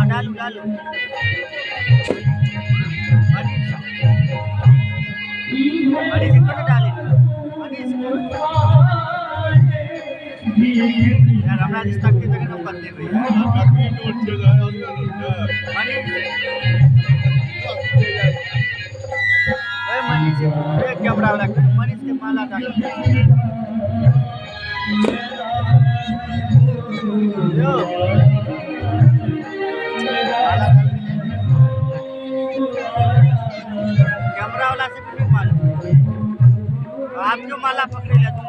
डालू डालू बड़ी से कट डाले यार हमरा रिश्ता के तक न करते भैया मनीष कैमरा वाला मनीष के माला डाल कैमरा वाला से भी मालूम आप जो माला पकड़े तुम